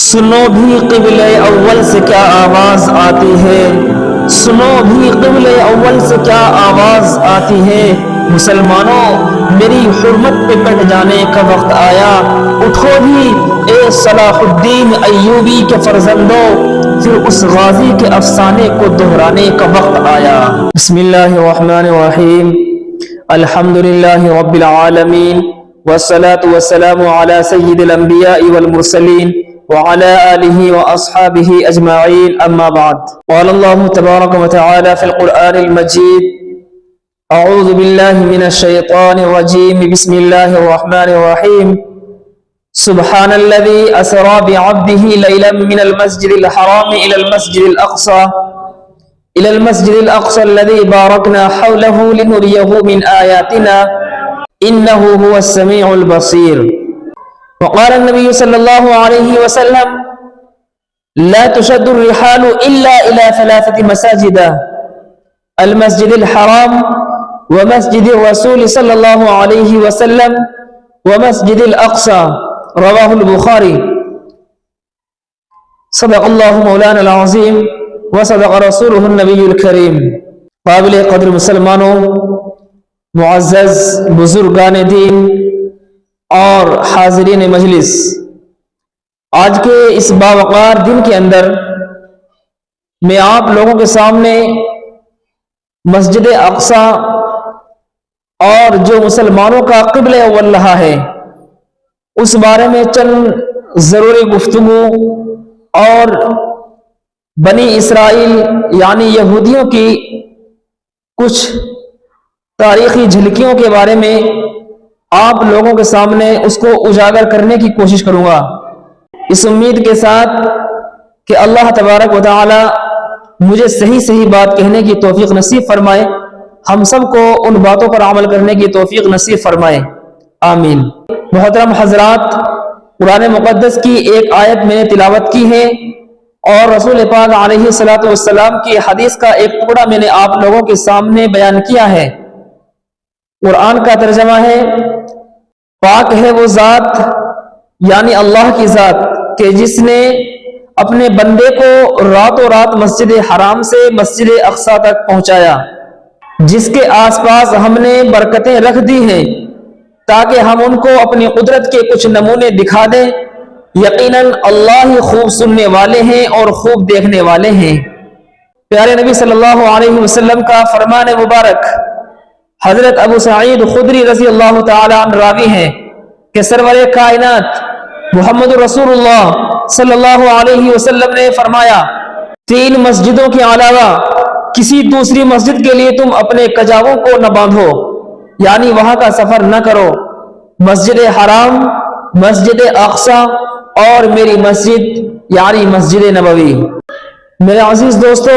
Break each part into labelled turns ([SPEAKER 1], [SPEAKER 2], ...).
[SPEAKER 1] سنو بھی قبلہ اول سے کیا آواز آتی ہے، سنو بھی قبلہ اول سے کیا آواز آتی ہے۔ مسلمانوں، میری حرمت پہ کٹ جانے کا وقت آیا، اٹھو بھی اے صلاح الدین ایوبی کے فرزندوں، پھر اس غازی کے افسانے کو دہرانے کا وقت آیا۔ بسم اللہ الرحمن الرحیم، الحمدللہ رب العالمین، والصلاة والسلام على سید الانبیاء والمرسلین وعلى آلہ واصحابہ اجمعین، اما بعد۔ قال اللہ تبارک وتعالی فی القرآن المجید: اعوذ باللہ من الشیطان الرجیم، بسم اللہ الرحمن الرحیم۔ سبحان الذی اسری بعبدہ لیلا من المسجد الحرام الى المسجد الاقصى الذي باركنا حوله لنريه من آياتنا انه هو السميع البصير۔ وقال النبي صلى الله عليه وسلم: لا تشد الرحال الا الى ثلاثة مساجد: المسجد الحرام، ومسجد الرسول صلى الله عليه وسلم، ومسجد الاقصى، رواه البخاری۔ صدق اللہ مولانا العظیم وصدق رسولہ النبی الکریم۔ قابل قدر مسلمانوں، معزز بزرگان دین اور حاضرین مجلس، آج کے اس باوقار دن کے اندر میں آپ لوگوں کے سامنے مسجد اقصی اور جو مسلمانوں کا قبلہ اول رہا ہے اس بارے میں چند ضروری گفتگو اور بنی اسرائیل یعنی یہودیوں کی کچھ تاریخی جھلکیوں کے بارے میں آپ لوگوں کے سامنے اس کو اجاگر کرنے کی کوشش کروں گا، اس امید کے ساتھ کہ اللہ تبارک و تعالی مجھے صحیح بات کہنے کی توفیق نصیب فرمائے، ہم سب کو ان باتوں پر عمل کرنے کی توفیق نصیب فرمائے، آمین۔ محترم حضرات، قرآن مقدس کی ایک آیت میں نے تلاوت کی ہے اور رسول پاک علیہ الصلوۃ والسلام کی حدیث کا ایک ٹکڑا میں نے آپ لوگوں کے سامنے بیان کیا ہے۔ قرآن کا ترجمہ ہے: پاک ہے وہ ذات یعنی اللہ کی ذات کہ جس نے اپنے بندے کو راتوں رات مسجد حرام سے مسجد اقصی تک پہنچایا، جس کے آس پاس ہم نے برکتیں رکھ دی ہیں تاکہ ہم ان کو اپنی قدرت کے کچھ نمونے دکھا دیں۔ یقیناً اللہ ہی خوب سننے والے ہیں اور خوب دیکھنے والے ہیں۔ پیارے نبی صلی اللہ علیہ وسلم کا فرمان مبارک حضرت ابو سعید خدری رضی اللہ تعالی عنہ راوی ہیں کہ سرور کائنات محمد رسول اللہ صلی اللہ علیہ وسلم نے فرمایا: 3 مسجدوں کے علاوہ کسی دوسری مسجد کے لیے تم اپنے کجاووں کو نہ باندھو، یعنی وہاں کا سفر نہ کرو۔ مسجد حرام، مسجد اقصی اور میری مسجد یعنی مسجد نبوی۔ میرے عزیز دوستو،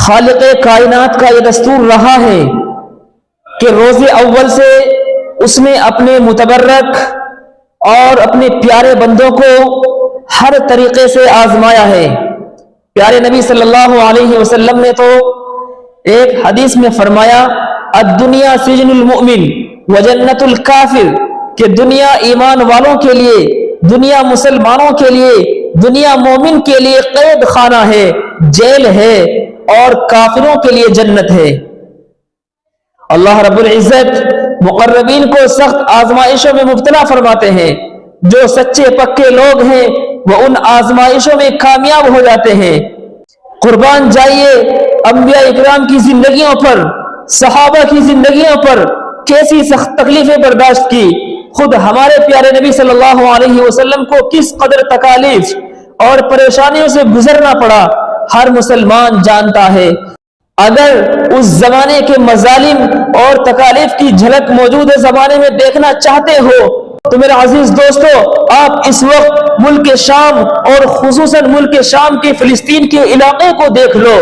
[SPEAKER 1] خالق کائنات کا یہ دستور رہا ہے کہ روز اول سے اس نے اپنے متبرک اور اپنے پیارے بندوں کو ہر طریقے سے آزمایا ہے۔ پیارے نبی صلی اللہ علیہ وسلم نے تو ایک حدیث میں فرمایا: الدنیا سجن المؤمن وجنت الکافر، کہ دنیا ایمان والوں کے لیے، دنیا مسلمانوں کے لیے، دنیا مومن کے لیے قید خانہ ہے، جیل ہے، اور کافروں کے لیے جنت ہے۔ اللہ رب العزت مقربین کو سخت آزمائشوں میں مبتلا فرماتے ہیں، جو سچے پکے لوگ ہیں وہ ان آزمائشوں میں کامیاب ہو جاتے ہیں۔ قربان جائیے انبیاء اکرام کی زندگیوں پر، صحابہ کی زندگیوں پر کیسی سخت تکلیفیں برداشت کی، خود ہمارے پیارے نبی صلی اللہ علیہ وسلم کو کس قدر تکالیف اور پریشانیوں سے گزرنا پڑا، ہر مسلمان جانتا ہے۔ اگر اس زمانے کے مظالم اور تکالیف کی جھلک موجودہ زمانے میں دیکھنا چاہتے ہو تو میرے عزیز دوستو، آپ اس وقت ملک شام اور خصوصاً ملک شام کے فلسطین کے علاقے کو دیکھ لو،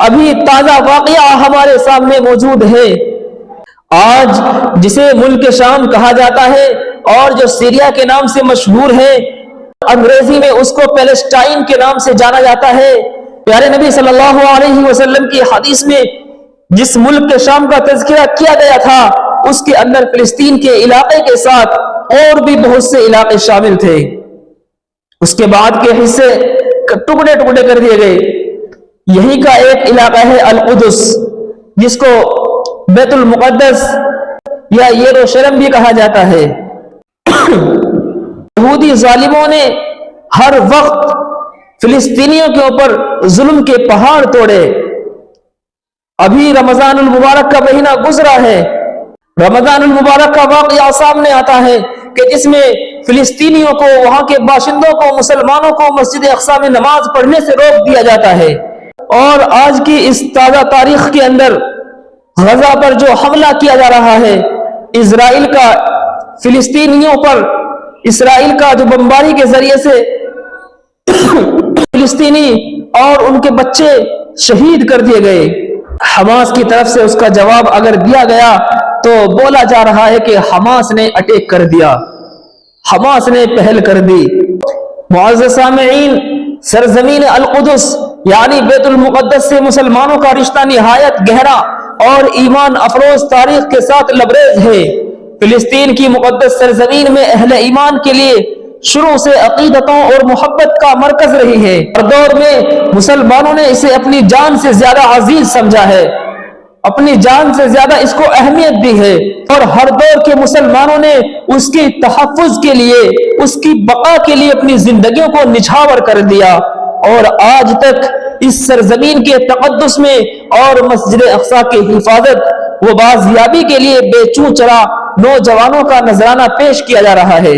[SPEAKER 1] ابھی تازہ واقعہ ہمارے سامنے موجود ہے۔ آج جسے ملک شام کہا جاتا ہے اور جو سیریا کے نام سے مشہور ہے، انگریزی میں اس کو پیلسٹائن کے نام سے جانا جاتا ہے، پیارے نبی صلی اللہ علیہ وسلم کی حدیث میں جس ملک کے شام کا تذکرہ کیا گیا تھا اس کے اندر فلسطین کے علاقے کے ساتھ اور بھی بہت سے علاقے شامل تھے۔ اس کے بعد کے حصے ٹکڑے ٹکڑے کر دیے گئے. یہی کا ایک علاقہ ہے القدس، جس کو بیت المقدس یا یروشلم بھی کہا جاتا ہے. یہودی ظالموں نے ہر وقت فلسطینیوں کے اوپر ظلم کے پہاڑ توڑے. ابھی رمضان المبارک کا مہینہ گزرا ہے. رمضان المبارک کا واقعہ سامنے آتا ہے کہ جس میں فلسطینیوں کو، وہاں کے باشندوں کو، مسلمانوں کو مسجد اقصی میں نماز پڑھنے سے روک دیا جاتا ہے. اور آج کی اس تازہ تاریخ کے اندر غزہ پر جو حملہ کیا جا رہا ہے، اسرائیل کا فلسطینیوں پر، اسرائیل کا جو بمباری کے ذریعے سے فلسطینی اور ان کے بچے شہید کر دیے گئے، حماس کی طرف سے اس کا جواب اگر دیا گیا تو بولا جا رہا ہے کہ حماس نے اٹیک کر دیا، حماس نے پہل کر دی. معزز سامعین، سرزمین القدس یعنی بیت المقدس سے مسلمانوں کا رشتہ نہایت گہرا اور ایمان افروز تاریخ کے ساتھ لبریز ہے. فلسطین کی مقدس سرزمین میں اہل ایمان کے لیے شروع سے عقیدتوں اور محبت کا مرکز رہی ہے. ہر دور میں مسلمانوں نے اسے اپنی جان سے زیادہ عزیز سمجھا ہے، اپنی جان سے زیادہ اس کو اہمیت دی ہے، اور ہر دور کے مسلمانوں نے اس کی تحفظ کے لیے، اس کی بقا کے لیے اپنی زندگیوں کو نچھاور کر دیا. اور آج تک اس سرزمین کے تقدس میں اور مسجد اقصی کی حفاظت و بازیابی کے لیے بے چوں چرا نوجوانوں کا نذرانہ پیش کیا جا رہا ہے.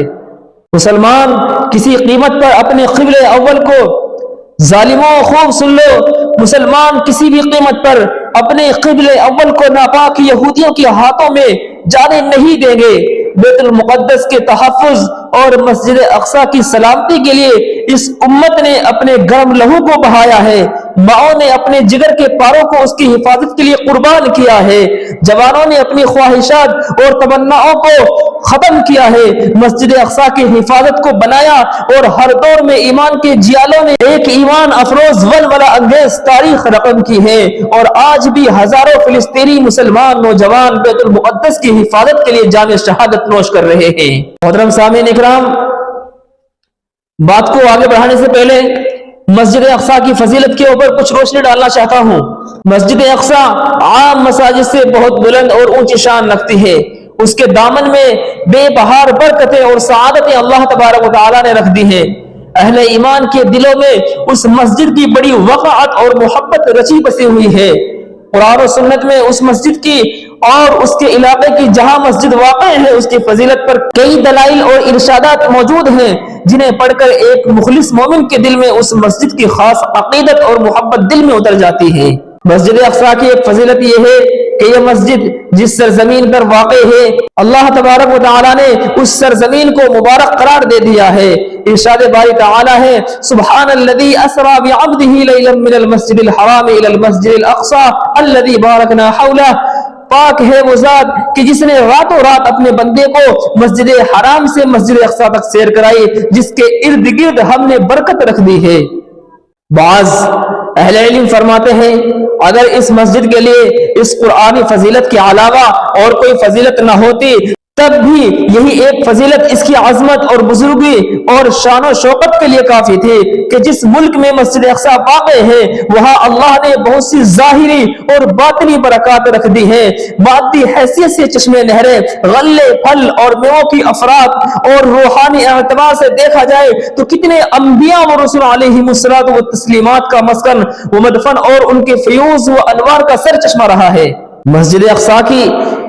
[SPEAKER 1] مسلمان کسی قیمت پر اپنے قبلہ اول کو، ظالموں خوب سن لو، مسلمان کسی بھی قیمت پر اپنے قبلہ اول کو ناپاک یہودیوں کے ہاتھوں میں جانے نہیں دیں گے. بیت المقدس کے تحفظ اور مسجد اقصی کی سلامتی کے لیے اس امت نے اپنے گرم لہو کو بہایا ہے. ماؤں نے اپنے جگر کے پاروں کو اس کی حفاظت کے لیے قربان کیا ہے. جوانوں نے اپنی خواہشات اور تمناؤں کو ختم کیا ہے، مسجد اقصی کی حفاظت کو بنایا، اور ہر دور میں ایمان کے جیالوں نے ایک ایمان افروز ولولہ انگیز تاریخ رقم کی ہے. اور آج بھی ہزاروں فلسطینی مسلمان نوجوان بیت المقدس کی حفاظت کے لیے جان شہادت نوش کر رہے ہیں. محترم سامعین اکرام، بات کو آگے بڑھانے سے پہلے مسجد اقصی کی فضیلت کے اوپر کچھ روشنی ڈالنا چاہتا ہوں. مسجد اقصی عام مساجد سے بہت بلند اور اونچی شان رکھتی ہے. اس کے دامن میں بے بہار برکتیں اور سعادتیں اللہ تبارک و تعالی نے رکھ دی ہیں. اہل ایمان کے دلوں میں اس مسجد کی بڑی وقعت اور محبت رچی بسی ہوئی ہے. قرآن و سنت میں اس مسجد کی اور اس کے علاقے کی جہاں مسجد واقع ہے اس کی فضیلت پر کئی دلائل اور ارشادات موجود ہیں، جنہیں پڑھ کر ایک مخلص مومن کے دل میں اس مسجد کی خاص عقیدت اور محبت دل میں اتر جاتی ہے. مسجد اقصی کی ایک فضیلت یہ ہے کہ یہ مسجد جس سرزمین پر واقع ہے، اللہ تبارک و تعالی نے اس سرزمین کو مبارک قرار دے دیا ہے. ارشاد باری تعالی ہے، سبحان الذی اسری بعبدہ لیلا من المسجد الحرام الی المسجد الاقصی الذی بارکنا حولہ. پاک ہے وہ ذات کہ جس نے راتوں رات اپنے بندے کو مسجد حرام سے مسجد اقصی تک سیر کرائی، جس کے ارد گرد ہم نے برکت رکھ دی ہے. بعض اہل علم فرماتے ہیں اگر اس مسجد کے لیے اس قرآنی فضیلت کے علاوہ اور کوئی فضیلت نہ ہوتی تب بھی یہی ایک فضیلت اس کی عظمت اور بزرگی اور شان و شوکت کے لیے کافی تھی کہ جس ملک میں مسجد اقصی واقع ہے وہاں اللہ نے بہت سی ظاہری اور باطنی برکات رکھ دی ہیں. مادی حیثیت سے چشمے نہریں، غلے، پھل اور میووں کی افراد، اور روحانی اعتبار سے دیکھا جائے تو کتنے انبیاء و رسول علیہم الصلوۃ والتسلیمات کا مسکن و مدفن اور ان کے فیوز و انوار کا سر چشمہ رہا ہے. مسجد اقصی کی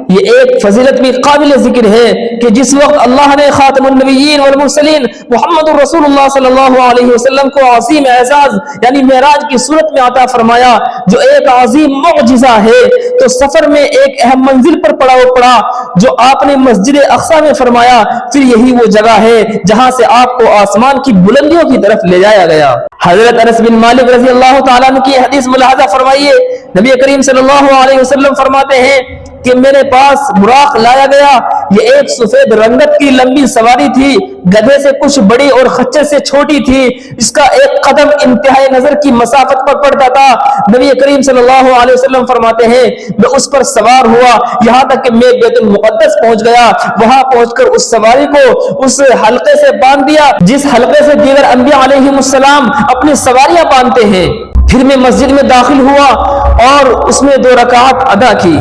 [SPEAKER 1] یہ ایک فضیلت بھی قابل ذکر ہے کہ جس وقت اللہ نے خاتم النبیین والمرسلین محمد رسول اللہ صلی اللہ علیہ وسلم کو عظیم اعزاز یعنی معراج کی صورت میں عطا فرمایا، جو ایک عظیم معجزہ ہے، تو سفر میں ایک اہم منزل پر پڑا جو آپ نے مسجد اقصی میں فرمایا. پھر یہی وہ جگہ ہے جہاں سے آپ کو آسمان کی بلندیوں کی طرف لے جایا گیا. حضرت انس بن مالک رضی اللہ تعالیٰ عنہ کی حدیث ملاحظہ فرمائیے، نبی کریم صلی اللہ علیہ وسلم فرماتے ہیں کہ میرے پاس براق لایا گیا، یہ ایک سفید رنگت کی لمبی سواری تھی، گدھے سے کچھ بڑی اور خچر سے چھوٹی تھی، اس کا ایک قدم انتہائی نظر کی مسافت پر پڑتا تھا۔ نبی کریم صلی اللہ علیہ وسلم فرماتے ہیں میں اس پر سوار ہوا یہاں تک کہ میں بیت المقدس پہنچ گیا، وہاں پہنچ کر اس سواری کو اس حلقے سے باندھ دیا جس حلقے سے دیگر انبیاء علیہم السلام اپنی سواریاں باندھتے ہیں۔ پھر میں مسجد میں داخل ہوا اور اس میں 2 رکعات ادا کی،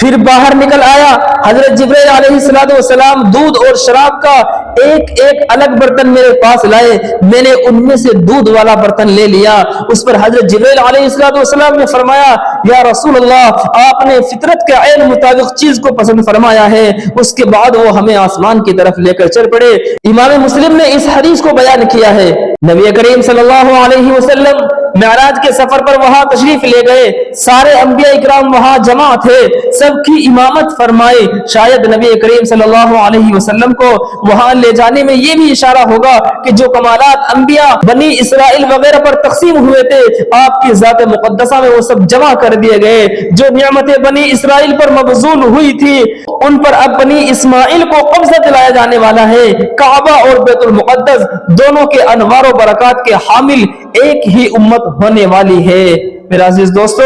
[SPEAKER 1] پھر باہر نکل آیا۔ حضرت جبرائیل علیہ السلام دودھ اور شراب کا ایک ایک الگ برتن میرے پاس لائے، میں نے ان میں سے دودھ والا برتن لے لیا۔ اس پر حضرت جبرائیل علیہ السلام نے فرمایا یا رسول اللہ، آپ نے فطرت کے عین مطابق چیز کو پسند فرمایا ہے۔ اس کے بعد وہ ہمیں آسمان کی طرف لے کر چل پڑے۔ امام مسلم نے اس حدیث کو بیان کیا ہے۔ نبی کریم صلی اللہ علیہ وسلم معراج کے سفر پر وہاں تشریف لے گئے، سارے انبیاء اکرام وہاں جمع تھے، سب کی امامت فرمائی۔ شاید نبی کریم صلی اللہ علیہ وسلم کو وہاں لے جانے میں یہ بھی اشارہ ہوگا کہ جو کمالات انبیاء بنی اسرائیل وغیرہ پر تقسیم ہوئے تھے آپ کی ذات مقدسہ میں وہ سب جمع کر دیے گئے۔ جو نعمتیں بنی اسرائیل پر مبذول ہوئی تھی ان پر اب بنی اسماعیل کو قبضہ دلایا جانے والا ہے۔ کعبہ اور بیت المقدس دونوں کے انوار و برکات کے حامل ایک ہی امت ہونے والی ہے۔ میرے عزیز دوستو،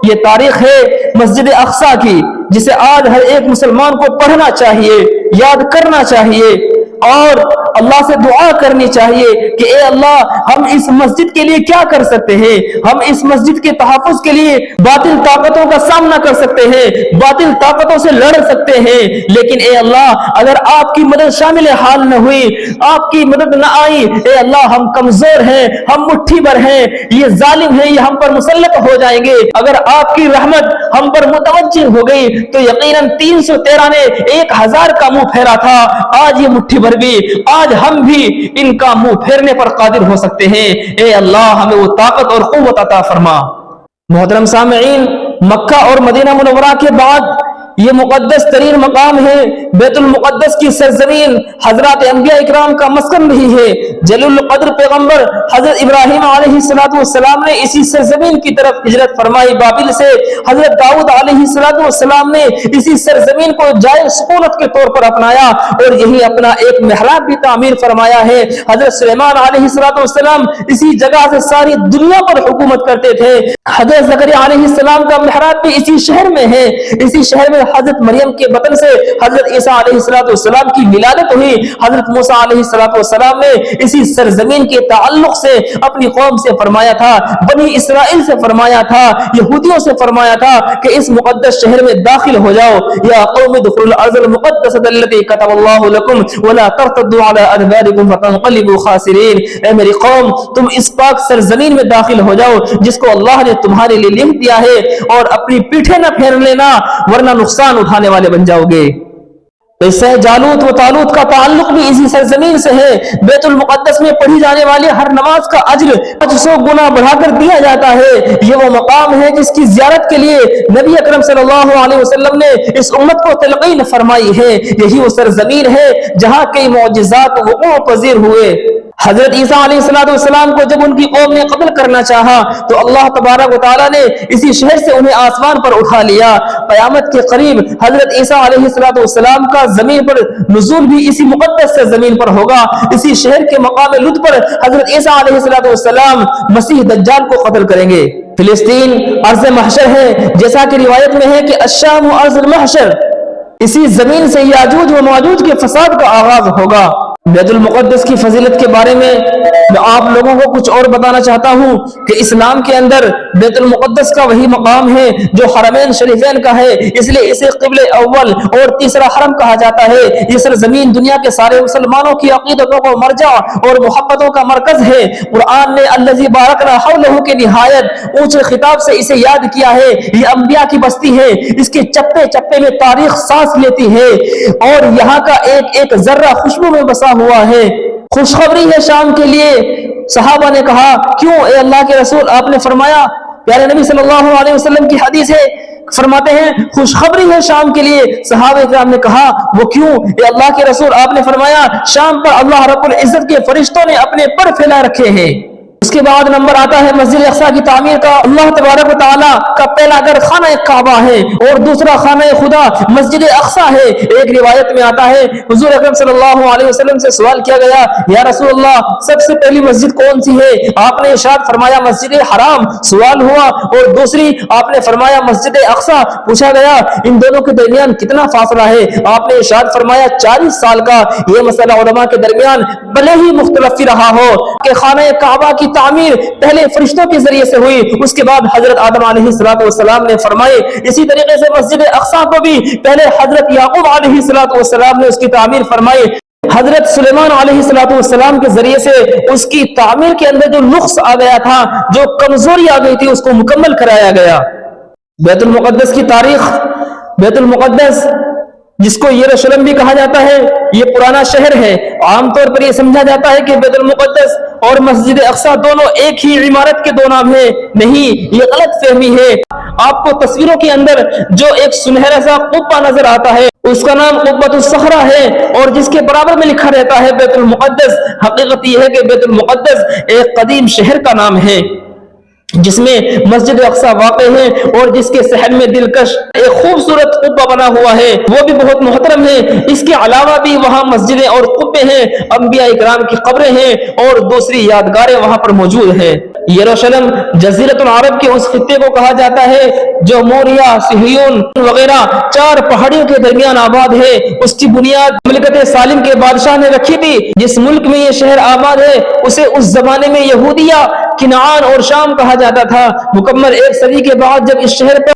[SPEAKER 1] یہ تاریخ ہے مسجد اقصی کی، جسے آج ہر ایک مسلمان کو پڑھنا چاہیے، یاد کرنا چاہیے اور اللہ سے دعا کرنی چاہیے کہ اے اللہ ہم اس مسجد کے لیے کیا کر سکتے ہیں، ہم اس مسجد کے تحفظ کے لیے باطل طاقتوں کا سامنا کر سکتے ہیں، باطل طاقتوں سے لڑ سکتے ہیں، لیکن اے اللہ اگر آپ کی مدد شامل حال نہ ہوئی، آپ کی مدد نہ آئی، اے اللہ ہم کمزور ہیں، ہم مٹھی بھر ہیں، یہ ظالم ہیں، یہ ہم پر مسلط ہو جائیں گے۔ اگر آپ کی رحمت ہم پر متوجہ ہو گئی تو یقیناً 313 نے 1000 کا منہ پھیرا تھا، آج یہ مٹھی بھر بھی، آج ہم بھی ان کا منہ پھیرنے پر قادر ہو سکتے ہیں۔ اے اللہ ہمیں وہ طاقت اور قوت عطا فرما۔ محترم سامعین، مکہ اور مدینہ منورہ کے بعد یہ مقدس ترین مقام ہے، بیت المقدس کی سرزمین حضرات انبیاء اکرام کا مسکن رہی ہے۔ جلیل القدر پیغمبر حضرت ابراہیم علیہ السلام نے اسی سرزمین کی طرف ہجرت فرمائی بابل سے، حضرت داؤد علیہ السلام نے اسی سرزمین کو جائے سکونت کے طور پر اپنایا اور یہی اپنا ایک محراب بھی تعمیر فرمایا ہے۔ حضرت سلیمان علیہ السلام اسی جگہ سے ساری دنیا پر حکومت کرتے تھے۔ حضرت زکریا علیہ السلام کا محراب بھی اسی شہر میں ہے، اسی شہر میں حضرت مریم کے بطن سے حضرت عیسیٰ علیہ السلام کی ولادت ہوئی۔ حضرت موسیٰ علیہ السلام نے اسی سرزمین کے تعلق سے اپنی قوم سے فرمایا تھا، بنی اسرائیل سے فرمایا تھا، یہودیوں سے فرمایا تھا کہ اس مقدس شہر میں داخل ہو جاؤ۔ یا قوم ادخلوا الارض المقدسۃ التي كتب الله لكم ولا ترتدوا على ادباركم فتنقلبوا خاسرین۔ اے میری قوم تم اس پاک سرزمین میں داخل ہو جاؤ جس کو اللہ نے تمہارے لیے لکھ دیا ہے، اور اپنی پیٹھیں نہ پھیر لینا ورنہ نقصان اٹھانے والے بن جاؤ گے۔ اس سے جالوت و طالوت کا تعلق بھی اسی سرزمین سے ہے۔ بیت المقدس میں پڑھی جانے والی ہر نماز کا اجر 500 گنا بڑھا کر دیا جاتا ہے۔ یہ وہ مقام ہے جس کی زیارت کے لیے نبی اکرم صلی اللہ علیہ وسلم نے اس امت کو تلقین فرمائی ہے۔ یہی وہ سرزمین ہے جہاں کئی معجزات وقوع پذیر ہوئے۔ حضرت عیسیٰ علیہ السلام کو جب ان کی قوم نے قتل کرنا چاہا تو اللہ تبارک و تعالیٰ نے اسی شہر سے انہیں آسمان پر اٹھا لیا۔ قیامت کے قریب حضرت عیسیٰ علیہ السلام کا زمین پر نزول بھی اسی مقدس سے زمین پر ہوگا۔ اسی شہر کے مقام لد پر حضرت عیسیٰ علیہ السلام مسیح دجال کو قتل کریں گے۔ فلسطین ارض محشر ہے، جیسا کہ روایت میں ہے کہ الشام ارض المحشر، اسی زمین سے یاجوج و ماجوج کے فساد کا آغاز ہوگا۔ بیت المقدس کی فضیلت کے بارے میں آپ لوگوں کو کچھ اور بتانا چاہتا ہوں کہ اسلام کے اندر بیت المقدس کا وہی مقام ہے جو حرمین شریفین کا ہے، اس لیے اسے قبلہ اول اور تیسرا حرم کہا جاتا ہے۔ یہ سرزمین دنیا کے سارے مسلمانوں کی عقیدتوں کو مرجع اور محبتوں کا مرکز ہے۔ قرآن نے الذی بارکنا حولہ کے نہایت اونچے خطاب سے اسے یاد کیا ہے۔ یہ انبیاء کی بستی ہے، اس کے چپے چپے میں تاریخ سانس لیتی ہے اور یہاں کا ایک ایک ذرہ خوشبو میں بسا ہوا ہے۔ خوشخبری ہے شام کے لیے۔ صحابہ نے کہا کیوں اے اللہ کے رسول؟ آپ نے فرمایا، پیارے نبی صلی اللہ علیہ وسلم کی حدیث ہے، فرماتے ہیں خوشخبری ہے شام کے لیے۔ صحابہ کرام نے کہا وہ کیوں اے اللہ کے رسول؟ آپ نے فرمایا شام پر اللہ رب العزت کے فرشتوں نے اپنے پر پھیلا رکھے ہیں۔ اس کے بعد نمبر آتا ہے مسجد اقصی کی تعمیر کا۔ اللہ تبارک و تعالیٰ کا پہلا گھر خانہ کعبہ ہے اور دوسرا خانہ خدا مسجد اقصی ہے۔ ایک روایت میں آتا ہے حضور اکرم صلی اللہ علیہ وسلم سے سوال کیا گیا، یا رسول اللہ سب سے پہلی مسجد کون سی ہے؟ آپ نے ارشاد فرمایا مسجد حرام۔ سوال ہوا اور دوسری آپ نے فرمایا مسجد اقصی۔ پوچھا گیا ان دونوں کے درمیان کتنا فاصلہ ہے؟ آپ نے ارشاد فرمایا 40 سال کا۔ یہ مسئلہ علماء کے درمیان بھلے ہی مختلف رہا ہو کہ خانہ کعبہ کی تعمیر پہلے فرشتوں کے ذریعے سے ہوئی، اس کے بعد حضرت آدم علیہ السلام نے فرمائے۔ اسی طریقے سے مسجد اقصی کو بھی پہلے حضرت یعقوب علیہ السلام نے اس کی تعمیر فرمائی۔ حضرت سلیمان علیہ السلام کے ذریعے سے اس کی تعمیر کے اندر جو نقص آ گیا تھا، جو کمزوری آ گئی تھی، اس کو مکمل کرایا گیا۔ بیت المقدس کی تاریخ، بیت المقدس جس کو یروشلم بھی کہا جاتا ہے، یہ پرانا شہر ہے۔ عام طور پر یہ سمجھا جاتا ہے کہ بیت المقدس اور مسجد اقصی دونوں ایک ہی عمارت کے دو نام ہیں۔ نہیں، یہ غلط فہمی ہے۔ آپ کو تصویروں کے اندر جو ایک سنہرا سا قبہ نظر آتا ہے، اس کا نام قبۃ الصخرہ ہے، اور جس کے برابر میں لکھا رہتا ہے بیت المقدس۔ حقیقت یہ ہے کہ بیت المقدس ایک قدیم شہر کا نام ہے جس میں مسجد اقصی واقع ہے اور جس کے صحن میں دلکش ایک خوبصورت قبہ بنا ہوا ہے، وہ بھی بہت محترم ہے۔ اس کے علاوہ بھی وہاں مسجدیں اور قبے ہیں، انبیاء اکرام کی قبریں ہیں اور دوسری یادگاریں وہاں پر موجود ہیں۔ یروشلم جزیرۃ العرب کے اس خطے کو کہا جاتا ہے جو موریہ، صہیون وغیرہ 4 پہاڑیوں کے درمیان آباد ہے۔ اس کی بنیاد مملکت سالم کے بادشاہ نے رکھی تھی۔ جس ملک میں یہ شہر آباد ہے اسے اس زمانے میں یہودیہ، کنعان اور شام کہا جاتا تھا۔ مکمل 1 صدی کے بعد جب اس شہر پر